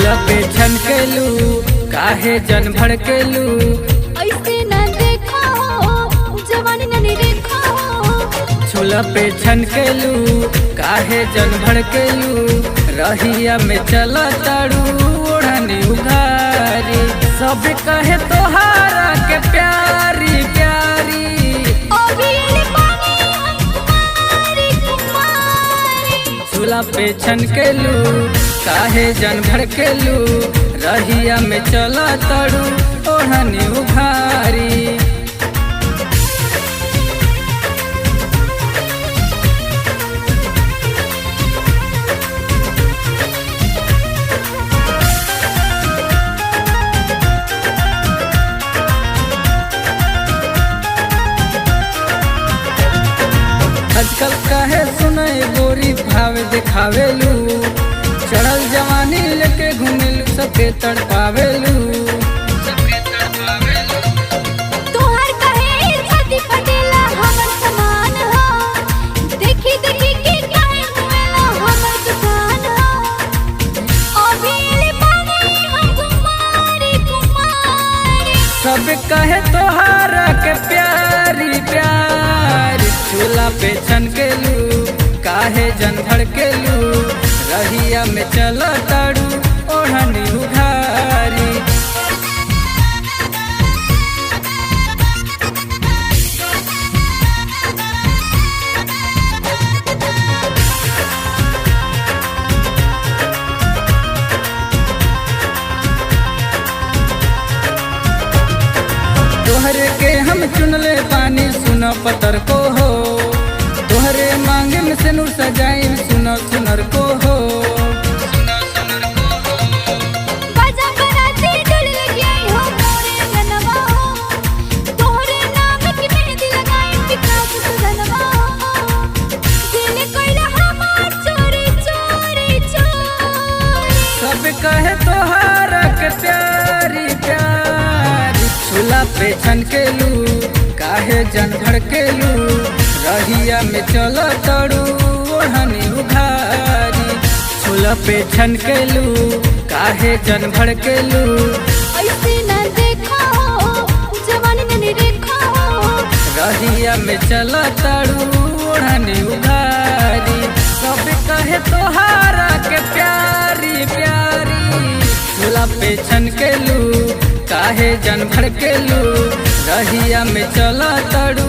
झूला पे छनकेलू काहे जन भड़केलू। ऐसे न देखा हो जवानी न देखा हो। झूला पे छनकेलू काहे जन भड़केलू। रहिया में चला ताड़ू ओढ़नी उघारी। सब कहे तोहारा के प्यारी प्यारी। झूला पे छनकेलू काहे जन भड़केलू। रहिया में चला ताड़ू ओढ़नी उघारी। आजकल काहे सुने गोरी भाव दिखावेलू। चढ़ल जवानी लेके घूमेलू सबके तड़पावेलू। तोहर कहे छाती फटेला हमर समान हो। देखी देखी के काहे घुमेला हमर दुकान हो। अभी पानी हम कुमारी कुमारी। सब कहे तोहारा के प्यारी प्यारी। झूला पे छनकेलू काहे जन भड़केलू। रहिया में चला ताड़ू ओढ़नी उघारी। तोहरे के हम चुनले पानी सुनो पतर को हो। तोहरे मांगे में से नूर सजाई सुनो सुनर को हो। बाजा बराती डोल लगी आई हो मोरे जनवा हो। तोहरे नाम की मेहंदी लगाई विकास सुधनवा हो। दिल कोइला हमार चोरी चोरी चोरी। सब कहे तोहारा के प्यारी प्यारी। झूला पे छनकेलू काहे जन भड़केलू। रहिया में चला ताड़ू ओढ़नी उघारी। झूला पे छनकेलू काहे जन भड़केलू। ऐसे न देखा हो जवानी न देखा हो। रहिया में चला ताड़ू ओढ़नी उघारी। सब कहे तोहारा के प्यारी प्यारी। झूला पे छनकेलू काहे जन भड़केलू। रहिया में चला ताड़ू